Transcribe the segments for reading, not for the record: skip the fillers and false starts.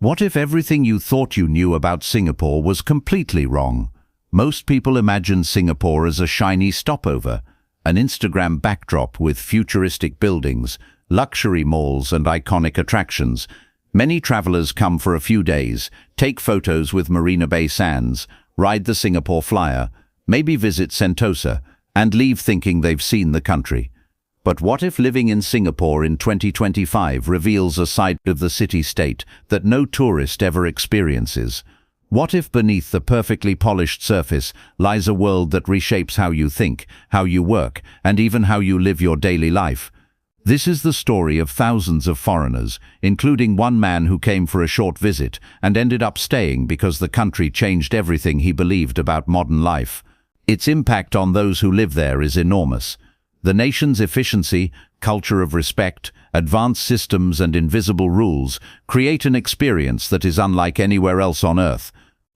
What if everything you thought you knew about Singapore was completely wrong? Most people imagine Singapore as a shiny stopover, an Instagram backdrop with futuristic buildings, luxury malls and iconic attractions. Many travelers come for a few days, take photos with Marina Bay Sands, ride the Singapore Flyer, maybe visit Sentosa, and leave thinking they've seen the country. But what if living in Singapore in 2025 reveals a side of the city-state that no tourist ever experiences? What if beneath the perfectly polished surface lies a world that reshapes how you think, how you work, and even how you live your daily life? This is the story of thousands of foreigners, including one man who came for a short visit and ended up staying because the country changed everything he believed about modern life. Its impact on those who live there is enormous. The nation's efficiency, culture of respect, advanced systems and invisible rules create an experience that is unlike anywhere else on Earth.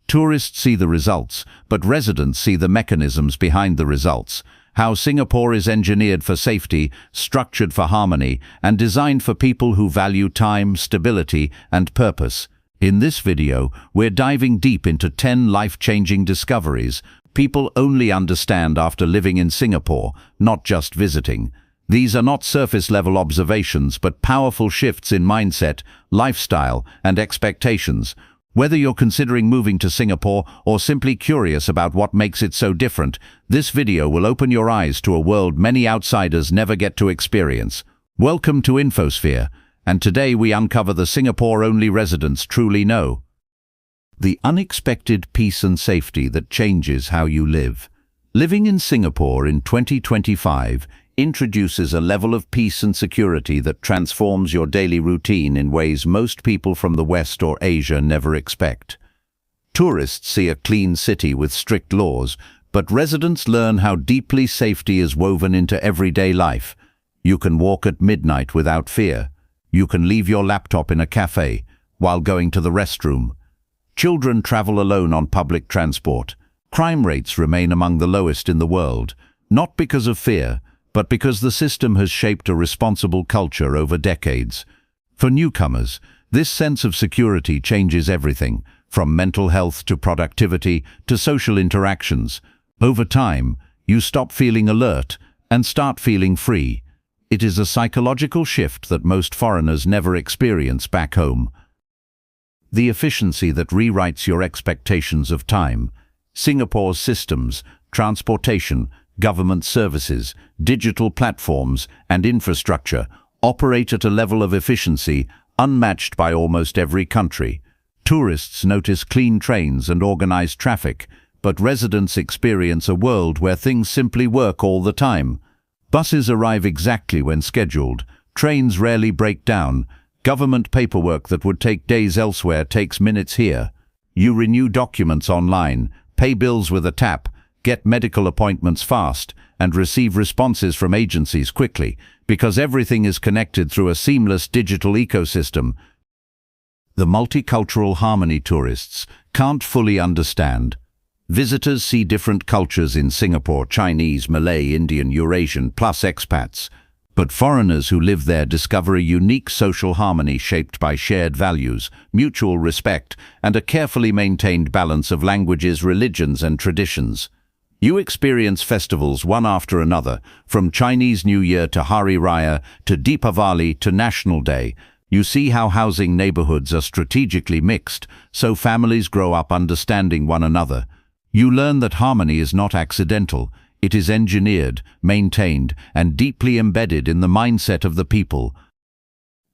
Tourists see the results, but residents see the mechanisms behind the results. How Singapore is engineered for safety, structured for harmony, and designed for people who value time, stability, and purpose. In this video, we're diving deep into 10 life-changing discoveries people only understand after living in Singapore, not just visiting. These are not surface-level observations, but powerful shifts in mindset, lifestyle, and expectations. Whether you're considering moving to Singapore or simply curious about what makes it so different, this video will open your eyes to a world many outsiders never get to experience. Welcome to Infosphere, and today we uncover the Singapore-only residents truly know. The unexpected peace and safety that changes how you live. Living in Singapore in 2025 introduces a level of peace and security that transforms your daily routine in ways most people from the West or Asia never expect. Tourists see a clean city with strict laws, but residents learn how deeply safety is woven into everyday life. You can walk at midnight without fear. You can leave your laptop in a cafe while going to the restroom. Children travel alone on public transport. Crime rates remain among the lowest in the world, not because of fear, but because the system has shaped a responsible culture over decades. For newcomers, this sense of security changes everything, from mental health to productivity to social interactions. Over time, you stop feeling alert and start feeling free. It is a psychological shift that most foreigners never experience back home. The efficiency that rewrites your expectations of time. Singapore's systems, transportation, government services, digital platforms, and infrastructure operate at a level of efficiency unmatched by almost every country. Tourists notice clean trains and organized traffic, but residents experience a world where things simply work all the time. Buses arrive exactly when scheduled, trains rarely break down, government paperwork that would take days elsewhere takes minutes here. You renew documents online, pay bills with a tap, get medical appointments fast, and receive responses from agencies quickly, because everything is connected through a seamless digital ecosystem. The multicultural harmony tourists can't fully understand. Visitors see different cultures in Singapore: Chinese, Malay, Indian, Eurasian, plus expats. But foreigners who live there discover a unique social harmony shaped by shared values, mutual respect, and a carefully maintained balance of languages, religions, and traditions. You experience festivals one after another, from Chinese New Year to Hari Raya to Deepavali to National Day. You see how housing neighborhoods are strategically mixed, so families grow up understanding one another. You learn that harmony is not accidental. It is engineered, maintained, and deeply embedded in the mindset of the people.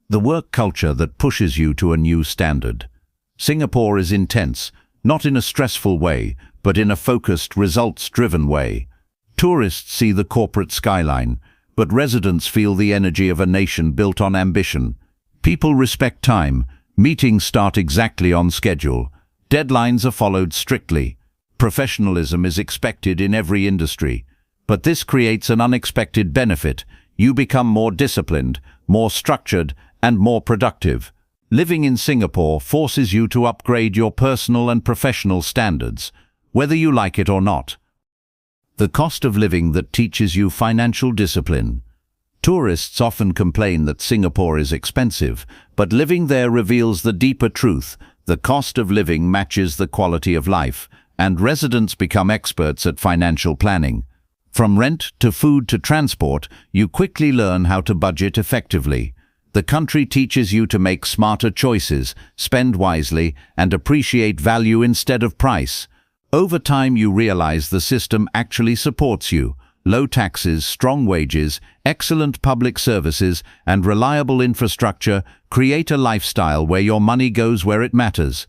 The work culture that pushes you to a new standard. Singapore is intense, not in a stressful way, but in a focused, results-driven way. Tourists see the corporate skyline, but residents feel the energy of a nation built on ambition. People respect time, meetings start exactly on schedule, deadlines are followed strictly. Professionalism is expected in every industry. But this creates an unexpected benefit. You become more disciplined, more structured, and more productive. Living in Singapore forces you to upgrade your personal and professional standards, whether you like it or not. The cost of living that teaches you financial discipline. Tourists often complain that Singapore is expensive, but living there reveals the deeper truth. The cost of living matches the quality of life, and residents become experts at financial planning. From rent to food to transport, you quickly learn how to budget effectively. The country teaches you to make smarter choices, spend wisely, and appreciate value instead of price. Over time, you realize the system actually supports you. Low taxes, strong wages, excellent public services, and reliable infrastructure create a lifestyle where your money goes where it matters.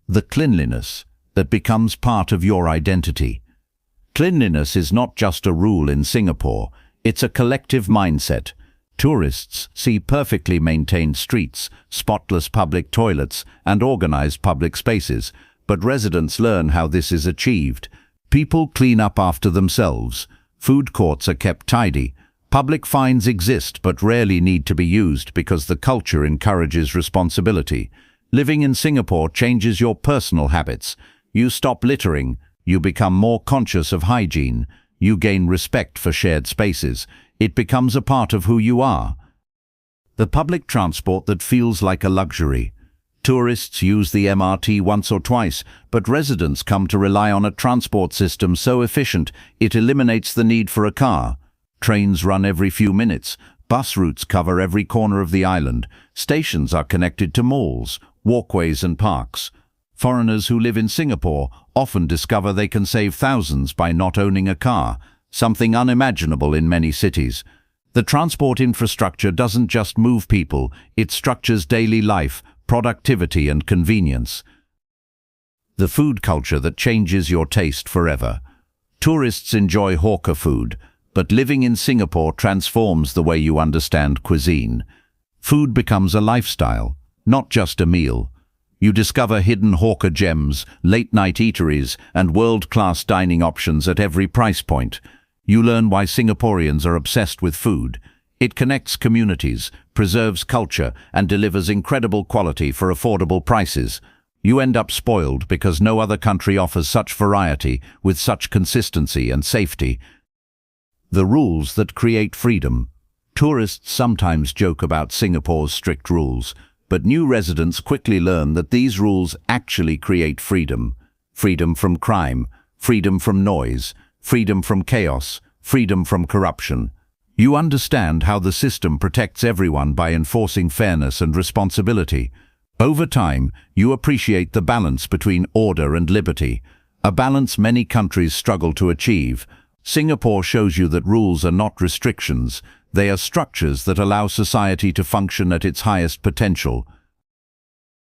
The cleanliness that becomes part of your identity. Cleanliness is not just a rule in Singapore, it's a collective mindset. Tourists see perfectly maintained streets, spotless public toilets, and organized public spaces, but residents learn how this is achieved. People clean up after themselves. Food courts are kept tidy. Public fines exist but rarely need to be used because the culture encourages responsibility. Living in Singapore changes your personal habits. You stop littering. You become more conscious of hygiene. You gain respect for shared spaces. It becomes a part of who you are. The public transport that feels like a luxury. Tourists use the MRT once or twice, but residents come to rely on a transport system so efficient it eliminates the need for a car. Trains run every few minutes. Bus routes cover every corner of the island. Stations are connected to malls, walkways and parks. Foreigners who live in Singapore often discover they can save thousands by not owning a car, something unimaginable in many cities. The transport infrastructure doesn't just move people, it structures daily life, productivity and convenience. The food culture that changes your taste forever. Tourists enjoy hawker food, but living in Singapore transforms the way you understand cuisine. Food becomes a lifestyle, not just a meal. You discover hidden hawker gems, late-night eateries, and world-class dining options at every price point. You learn why Singaporeans are obsessed with food. It connects communities, preserves culture, and delivers incredible quality for affordable prices. You end up spoiled because no other country offers such variety with such consistency and safety. The rules that create freedom. Tourists sometimes joke about Singapore's strict rules, but new residents quickly learn that these rules actually create freedom. Freedom from crime, freedom from noise, freedom from chaos, freedom from corruption. You understand how the system protects everyone by enforcing fairness and responsibility. Over time, you appreciate the balance between order and liberty, a balance many countries struggle to achieve. Singapore shows you that rules are not restrictions, they are structures that allow society to function at its highest potential.